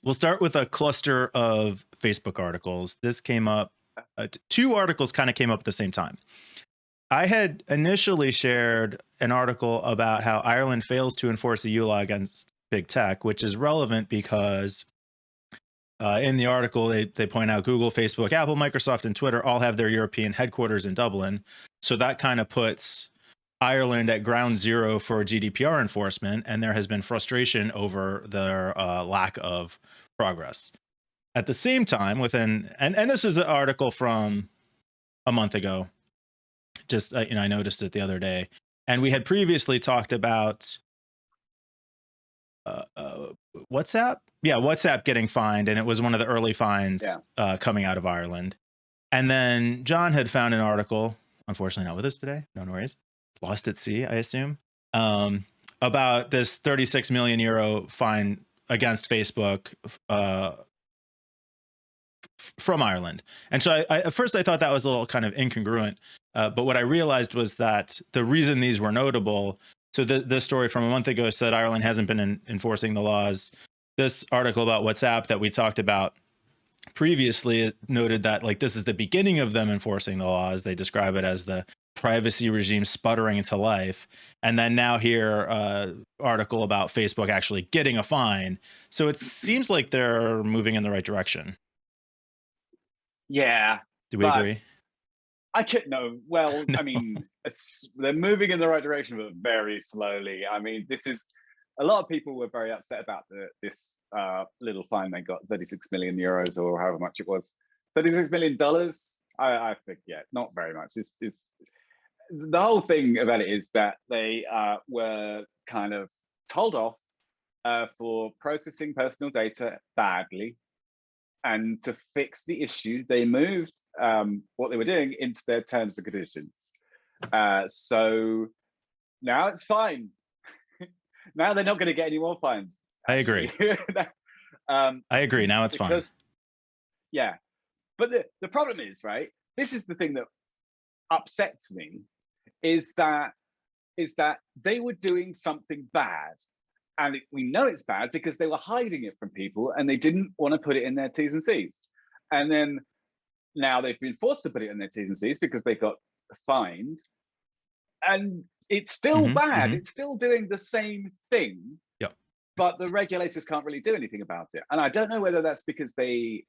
We'll start with a cluster of Facebook articles. This came up, two articles kind of came up at the same time. I had initially shared an article about how Ireland fails to enforce the EU law against big tech, which is relevant because in the article they point out Google, Facebook, Apple, Microsoft, and Twitter all have their European headquarters in Dublin. So that kind of puts Ireland at ground zero for GDPR enforcement, and there has been frustration over their lack of progress. At the same time, and this was an article from a month ago. Just I noticed it the other day, and we had previously talked about uh, uh, WhatsApp. Yeah, WhatsApp getting fined, and it was one of the early Yeah. fines coming out of Ireland. And then John had found an article, unfortunately not with us today. No worries, lost at sea, I assume, about this 36 million euro fine against Facebook from Ireland. And so at first I thought that was a little kind of incongruent. But what I realized was that the reason these were notable, so this story from a month ago said Ireland hasn't been enforcing the laws. This article about WhatsApp that we talked about previously noted that like this is the beginning of them enforcing the laws. They describe it as the privacy regime sputtering into life. And then now here, article about Facebook actually getting a fine. So it seems like they're moving in the right direction. Yeah, Do we but agree? I could no. Well, No. I mean, they're moving in the right direction, but very slowly. I mean, this is a lot of people were very upset about this little fine they got, 36 million euros or however much it was, $36 million. I think yeah, not very much. It's the whole thing about it is that they were kind of told off for processing personal data badly, and to fix the issue, they moved what they were doing into their terms and conditions. So now it's fine. Now they're not going to get any more fines. I Actually, agree. um, I agree. Now it's fine. because yeah, but the problem is right. This is the thing that upsets me is that they were doing something bad, and we know it's bad because they were hiding it from people and they didn't want to put it in their T's and C's. And then now they've been forced to put it in their T's and C's because they got fined, and it's still Hmm. bad. Hmm. It's still doing the same thing, Yep. but the regulators can't really do anything about it. And I don't know whether that's because they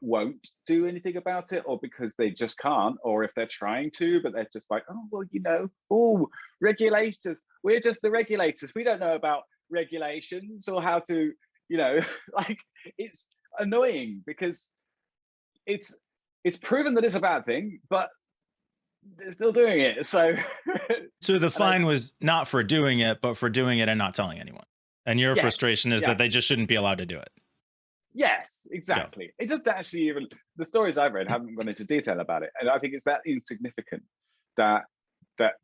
won't do anything about it, or because they just can't, or if they're trying to, but they're just like, oh, well, oh, regulators. We're just the regulators. We don't know about regulations or how to, like it's annoying because it's it's proven that it's a bad thing, but they're still doing it. So, So the and I fine was not for doing it, but for doing it and not telling anyone. And your yes, frustration is yeah, that they just shouldn't be allowed to do it. yes, Yeah. exactly. It doesn't actually even the stories I've read haven't gone into detail about it, and I think it's that insignificant that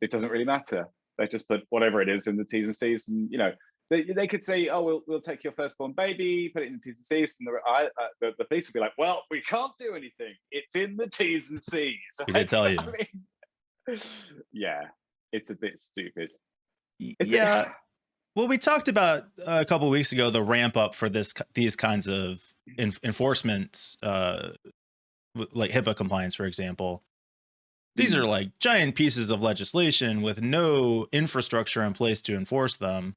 it doesn't really matter. They just put whatever it is in the T's and C's, and they could say, "Oh, we'll take your firstborn baby, put it in the T's and C's," and the police would be like, "Well, we can't do anything. It's in the T's and C's." We did Like, tell I you. mean, yeah, it's a bit stupid. It's Yeah. Well, we talked about a couple of weeks ago the ramp up for these kinds of enforcements, like HIPAA compliance, for example. These are mm, like giant pieces of legislation with no infrastructure in place to enforce them.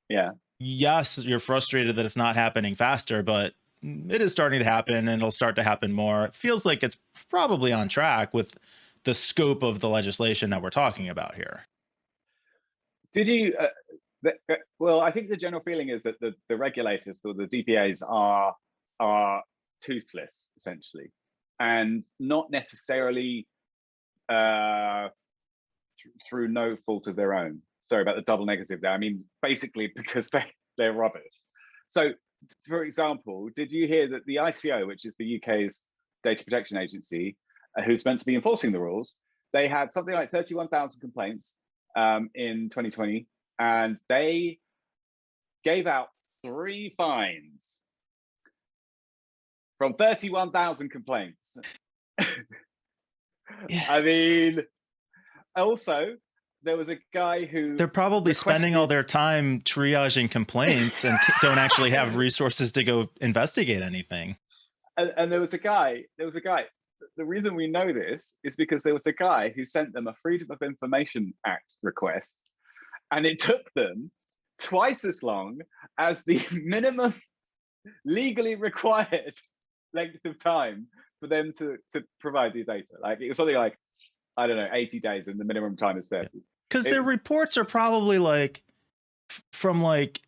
yeah. Yes, you're frustrated that it's not happening faster, but it is starting to happen and it'll start to happen more. It feels like it's probably on track with the scope of the legislation that we're talking about here. Did you? Well, I think the general feeling is that the regulators or the DPAs are toothless essentially, and not necessarily uh, through no fault of their own. Sorry about the double negative there. I mean, basically because they're rubbish. So, for example, did you hear that the ICO, which is the UK's data protection agency, who's meant to be enforcing the rules, they had something like 31,000 complaints in 2020, and they gave out 3 fines from 31,000 complaints. Yeah. I mean, also, there was a guy who They're probably spending all their time triaging complaints and don't actually have resources to go investigate anything. And there was a guy. The reason we know this is because there was a guy who sent them a Freedom of Information Act request, and it took them twice as long as the minimum legally required length of time for them to provide the data. Like it was something like, I don't know, 80 days, and the minimum time is 30. Because their reports are probably like from like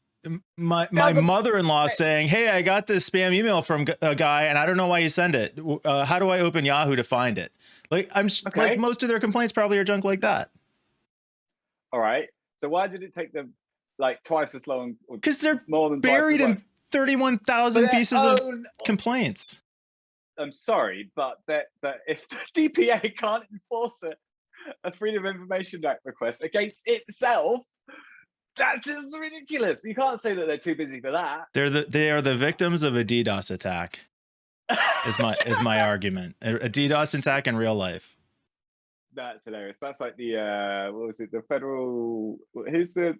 my mother-in-law saying, "Hey, I got this spam email from a guy, and I don't know why you send it. How do I open Yahoo to find it?" Like like most of their complaints probably are junk like that. All right. So why did it take them like twice as long? Because they're more than buried in 31,000 pieces of complaints. I'm sorry, but that if the DPA can't enforce a Freedom of Information Act request against itself, that's just ridiculous. You can't say that they're too busy for that. They are the victims of a DDoS attack. is my argument. A DDoS attack in real life. That's hilarious. That's like the what was it? The federal, who's the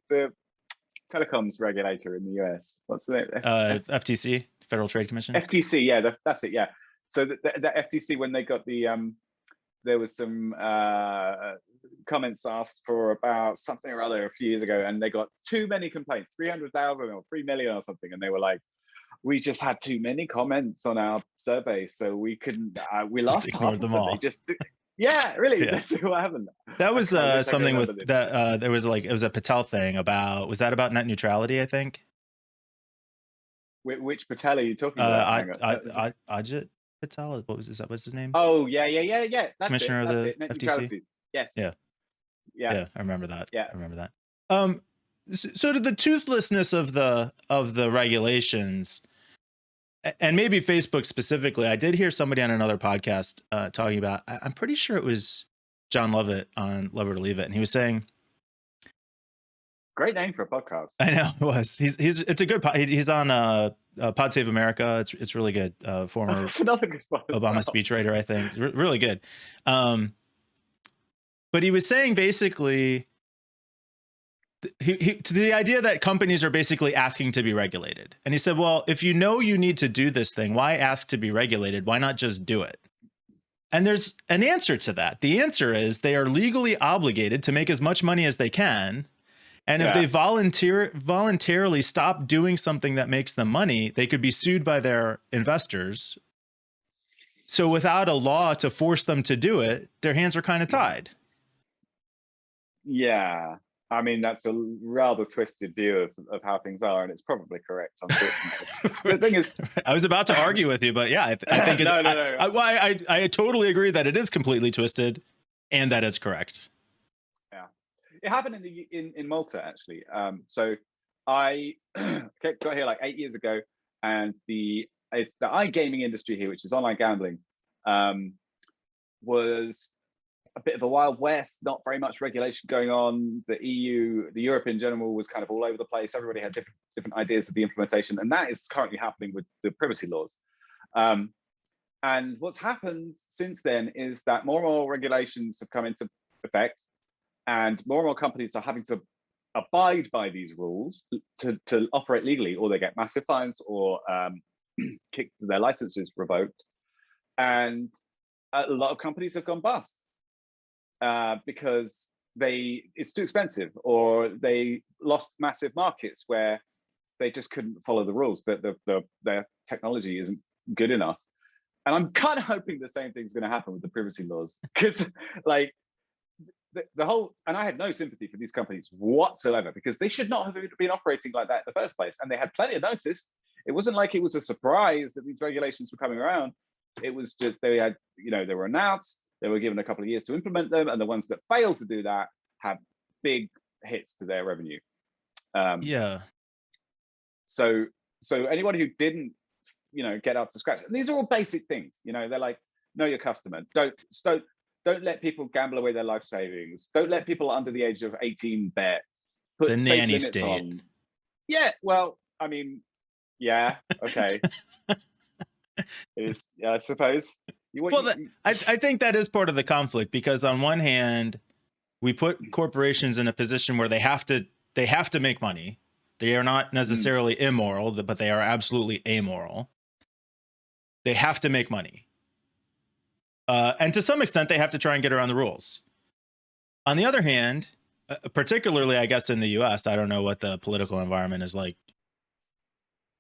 telecoms regulator in the US? What's the name? FTC, Federal Trade Commission. FTC, yeah, that's it. Yeah. So the FTC, when they got the there was some comments asked for about something or other a few years ago, and they got too many complaints, 300,000 or 3 million or something, and they were like, we just had too many comments on our survey, so we couldn't. We lost ignored them all. Yeah, really. Yeah. That's what happened. That was something with that. There was like, it was a Patel thing about. Was that about net neutrality? I think. Which Patel are you talking about? Ajit Patel. What's his name? Oh yeah. That's Commissioner of the net FTC. Neutrality. Yes. Yeah. I remember that. Yeah. I remember that. So to the toothlessness of the regulations, and maybe Facebook specifically, I did hear somebody on another podcast talking about, I'm pretty sure it was John Lovett on Love It or Leave It, and he was saying, great name for a podcast. I know it was. It's a good he's on Pod Save America. It's really good. Former another good Obama speechwriter, I think. Really good. But he was saying basically, to the idea that companies are basically asking to be regulated. And he said, well, if you know you need to do this thing, why ask to be regulated? Why not just do it? And there's an answer to that. The answer is they are legally obligated to make as much money as they can. And if they voluntarily stop doing something that makes them money, they could be sued by their investors. So without a law to force them to do it, their hands are kind of tied. Yeah. I mean, that's a rather twisted view of how things are, and it's probably correct, unfortunately. The thing is, I was about to argue with you, but yeah, I think no. I totally agree that it is completely twisted, and that it's correct. Yeah, it happened in Malta actually. So I got here like 8 years ago, and it's the iGaming industry here, which is online gambling, was a bit of a wild west, not very much regulation going on. The EU, the Europe in general, was kind of all over the place. Everybody had different ideas of the implementation, and that is currently happening with the privacy laws. And what's happened since then is that more and more regulations have come into effect, and more companies are having to abide by these rules to operate legally, or they get massive fines or their licenses revoked. And a lot of companies have gone bust. Because it's too expensive, or they lost massive markets where they just couldn't follow the rules, that their technology isn't good enough. And I'm kind of hoping the same thing's going to happen with the privacy laws, because like the whole, and I had no sympathy for these companies whatsoever, because they should not have been operating like that in the first place, and they had plenty of notice. It wasn't like it was a surprise that these regulations were coming around. It was just they were announced. They were given a couple of years to implement them, and the ones that failed to do that have big hits to their revenue. Yeah. So anybody who didn't, get up to scratch, and these are all basic things. They're like, know your customer. Don't let people gamble away their life savings. Don't let people under the age of 18 bet. Put the nanny state on. Yeah. Well, I mean, yeah. Okay. It is. Yeah, I suppose. I think that is part of the conflict, because on one hand, we put corporations in a position where they have to make money. They are not necessarily immoral, but they are absolutely amoral. They have to make money. And to some extent, they have to try and get around the rules. On the other hand, particularly, I guess, in the US, I don't know what the political environment is like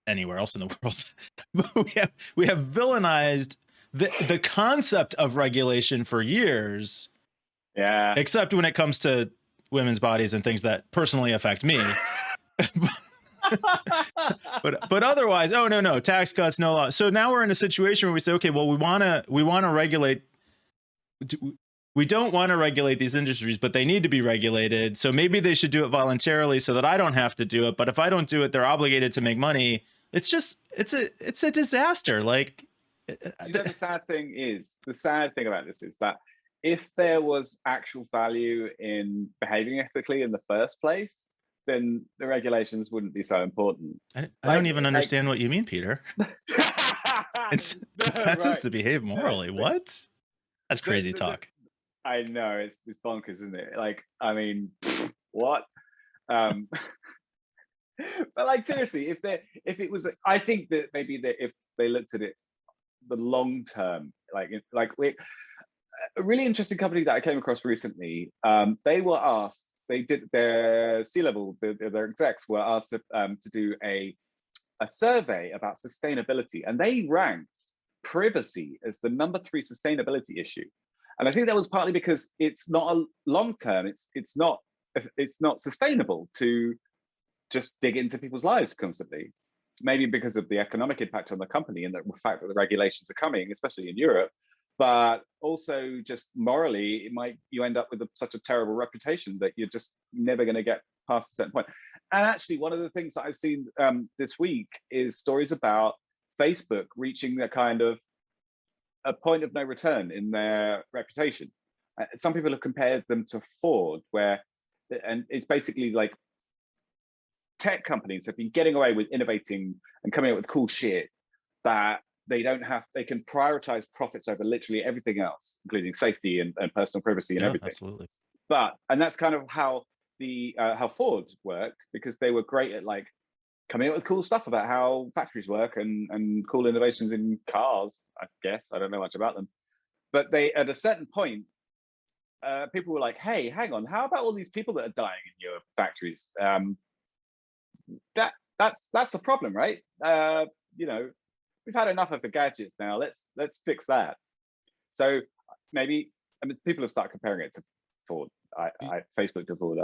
anywhere else in the world, but we have villainized the concept of regulation for years. Yeah. Except when it comes to women's bodies and things that personally affect me. but otherwise, oh no, tax cuts, no law. So now we're in a situation where we say, okay, well, we want to regulate. We don't want to regulate these industries, but they need to be regulated. So maybe they should do it voluntarily so that I don't have to do it. But if I don't do it, they're obligated to make money. It's a disaster. Like, you know, the sad thing about this is that if there was actual value in behaving ethically in the first place, then the regulations wouldn't be so important. I don't even understand what you mean, Peter. It's not just to behave morally. What? That's crazy talk. I know, it's bonkers, isn't it? Like, I mean, what? But like, seriously, if it was, I think that maybe if they looked at it the long term, a really interesting company that I came across recently, they were asked, they did their C-level, their execs were asked to do a survey about sustainability, and they ranked privacy as the number 3 sustainability issue. And I think that was partly because it's not a long term, it's not sustainable to just dig into people's lives constantly. Maybe because of the economic impact on the company and the fact that the regulations are coming, especially in Europe, but also just morally, you end up with such a terrible reputation that you're just never going to get past a certain point. And actually, one of the things that I've seen this week is stories about Facebook reaching a kind of a point of no return in their reputation. Some people have compared them to Ford, and it's basically like tech companies have been getting away with innovating and coming up with cool shit that they can prioritize profits over literally everything else, including safety and personal privacy and everything. Absolutely. And that's kind of how how Ford worked, because they were great at like coming up with cool stuff about how factories work and cool innovations in cars, I guess. I don't know much about them. But they, at a certain point, people were like, hey, hang on, how about all these people that are dying in your factories? That's a problem, right? You know, we've had enough of the gadgets now. Let's fix that. So maybe, I mean, people have started comparing it to Ford. Facebook to Ford.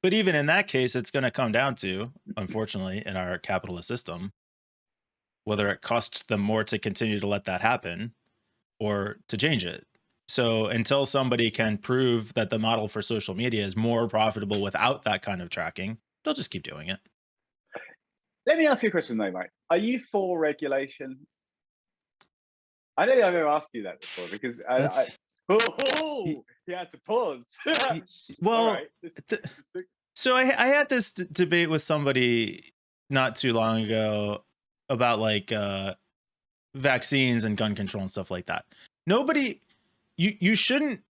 But even in that case, it's going to come down to, unfortunately, in our capitalist system, whether it costs them more to continue to let that happen or to change it. So until somebody can prove that the model for social media is more profitable without that kind of tracking, they'll just keep doing it. Let me ask you a question though, Mike. Are you for regulation? I don't think I've ever asked you that before, because he had to pause. Well, right. so I had this debate with somebody not too long ago about like vaccines and gun control and stuff like that. You shouldn't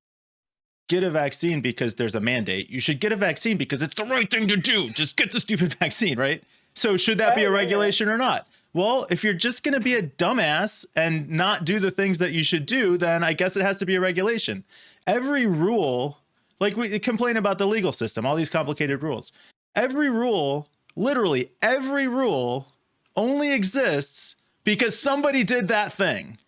get a vaccine because there's a mandate. You should get a vaccine because it's the right thing to do. Just get the stupid vaccine, right? So should that be a regulation or not? Well, if you're just going to be a dumbass and not do the things that you should do, then I guess it has to be a regulation. Every rule, like we complain about the legal system, all these complicated rules. Every rule, literally every rule, only exists because somebody did that thing.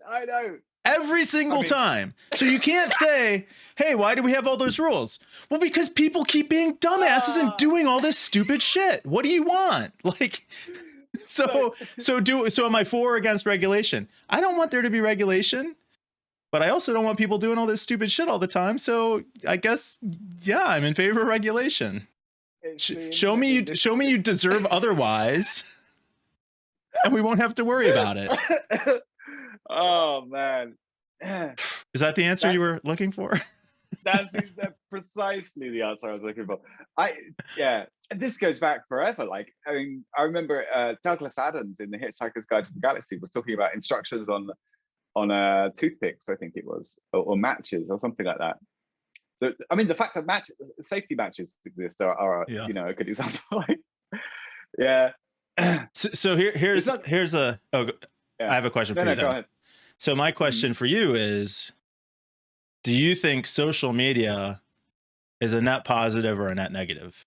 I know. Every single time. So you can't say, hey, why do we have all those rules? Well, because people keep being dumbasses and doing all this stupid shit. What do you want? Like, so am I for or against regulation? I don't want there to be regulation, but I also don't want people doing all this stupid shit all the time. So I guess, yeah, I'm in favor of regulation. Show me you deserve otherwise, and we won't have to worry about it. Oh man, is that the answer you were looking for? That's precisely the answer I was looking for. And this goes back forever. Like, I mean, I remember Douglas Adams in The Hitchhiker's Guide to the Galaxy was talking about instructions on toothpicks, I think it was, or matches or something like that. I mean, the fact that safety matches exist are Yeah. a good example. Like, yeah. So It's not. here's a I Yeah. have a question No, for you no, go then. ahead. So my Mhm. question for you is, do you think social media is a net positive or a net negative?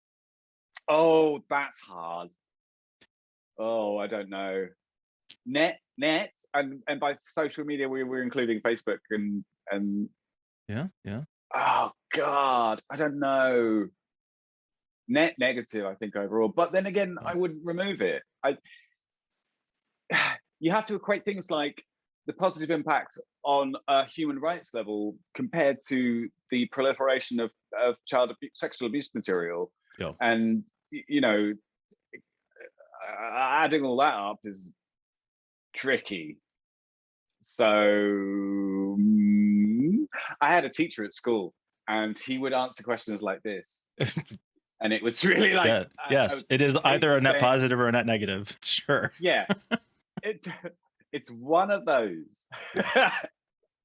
Oh, that's hard. Oh, I don't know. Net, and by social media, we're including Facebook and Yeah, yeah. oh God, I don't know. Net negative, I think overall. But then again, Yeah. I wouldn't remove it. You have to equate things like the positive impact on a human rights level compared to the proliferation of sexual abuse material, Yeah. and adding all that up is tricky. So I had a teacher at school, and he would answer questions like this, and it was really like Yeah. I Yes, was it is either basically a net saying, positive or a net negative. Sure. yeah, it it's one of those. Yeah.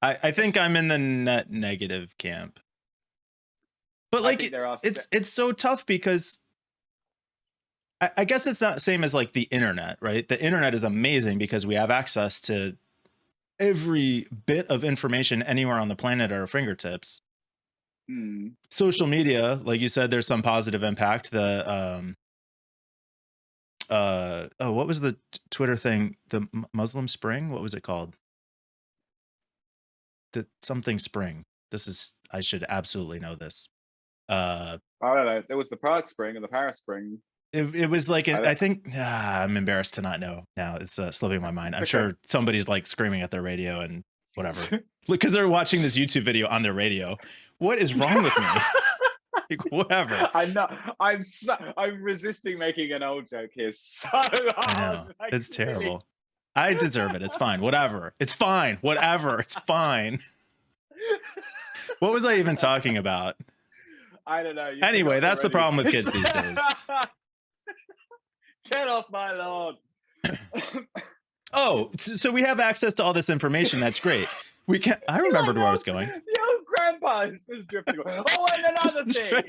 I think I'm in the net negative camp. But I like think there are it's so tough because I guess it's not the same as like the internet, right? The internet is amazing because we have access to every bit of information anywhere on the planet at our fingertips. Hmm. Social media, like you said, there's some positive impact. The oh, what was the Twitter thing? The Muslim Spring? What was it called? The something Spring. This is I should absolutely know this. Uh I don't know. There was the Prague Spring and the Paris Spring. it was like I I don't, think I'm embarrassed to not know now. It's slipping my mind. it's I'm okay. sure somebody's like screaming at their radio and whatever because they're watching this YouTube video on their radio. What is wrong with me? Like, whatever. I know. I'm resisting making an old joke here so I hard. know Like it's really. terrible. I deserve it. It's fine. Whatever. It's fine. Whatever. It's fine. What was I even talking about? I don't know. You Anyway, forgot that's the already. problem with kids these days. Get off my lawn. Oh, so we have access to all this information. That's great. We can. I You're remembered where I was like going. the old grandpa is just drifting away. Oh, and another thing.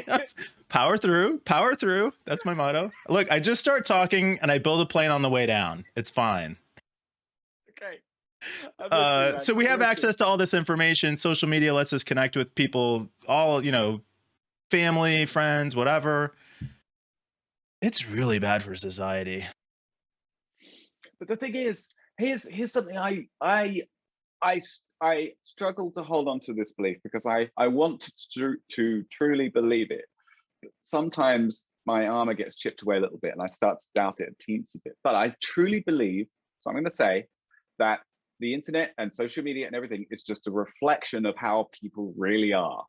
Power through. Power through. That's my motto. Look, I just start talking and I build a plane on the way down. It's fine. Okay. I'm listening, man. So we I'm have listening. access to all this information. Social media lets us connect with people, all family, friends, whatever. It's really bad for society. But the thing is, here's something I struggle to hold on to this belief because I want to truly believe it. But sometimes my armor gets chipped away a little bit and I start to doubt it a teensy bit. But I truly believe, so I'm going to say that the internet and social media and everything is just a reflection of how people really are.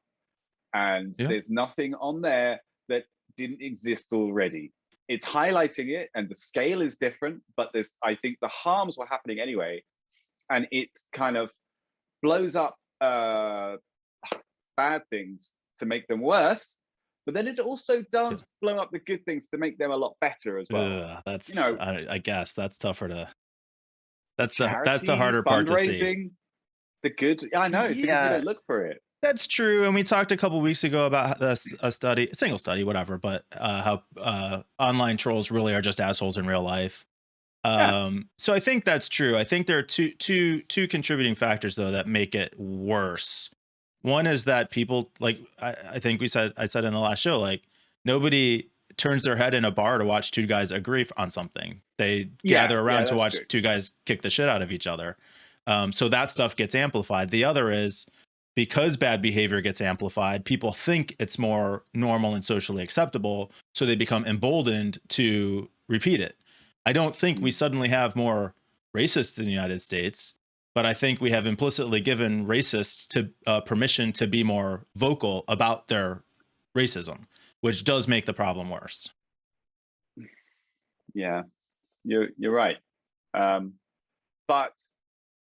And Yeah. there's nothing on there that didn't exist already. It's highlighting it and the scale is different, but I think the harms were happening anyway. And it kind of blows up bad things to make them worse, but then it also Yeah. does blow up the good things to make them a lot better as well. You That's know, I guess that's tougher to. That's the charity, harder part to see. fundraising, the good. I know it's because we Yeah, don't look for it. that's true. And we talked a couple weeks ago about a study, a single study, whatever, but how online trolls really are just assholes in real life. Yeah, So I think that's true. I think there are two contributing factors though that make it worse. One is that people like I think I said in the last show, like nobody turns their head in a bar to watch two guys agree on something. They gather yeah, around to that's true. watch two guys kick the shit out of each other. So that stuff gets amplified. The other is because bad behavior gets amplified, people think it's more normal and socially acceptable, so they become emboldened to repeat it. I don't think we Mm. suddenly have more racists in the United States, but I think we have implicitly given racists to permission to be more vocal about their racism, which does make the problem worse. Yeah, you're right. Um, but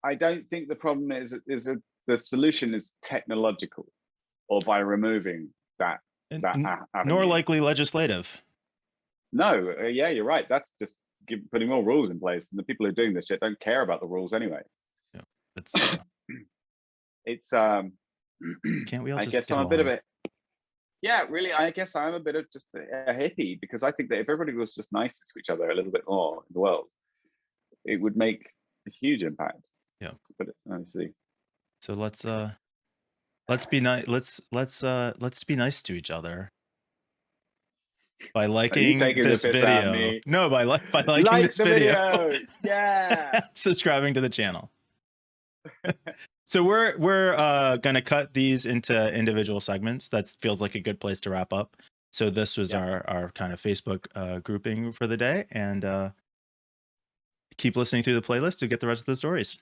I don't think the problem the solution is technological or by removing that Nor avenue. likely legislative. No, yeah, you're right. That's just putting more rules in place, and the people who are doing this shit don't care about the rules anyway. Yeah, it's It's can't we all I just guess get I'm a bit of along? a Yeah, really, I guess I'm a bit of just a hippie, because I think that if everybody was just nicer to each other a little bit more in the world, it would make a huge impact. Yeah. But obviously, So let's be nice. Let's be nice to each other by are you liking taking the this piss out of video. me? No, by liking Like this the video, video, yeah. subscribing to the channel. So we're gonna cut these into individual segments. That feels like a good place to wrap up. So this was Yeah. our kind of Facebook grouping for the day, and keep listening through the playlist to get the rest of the stories.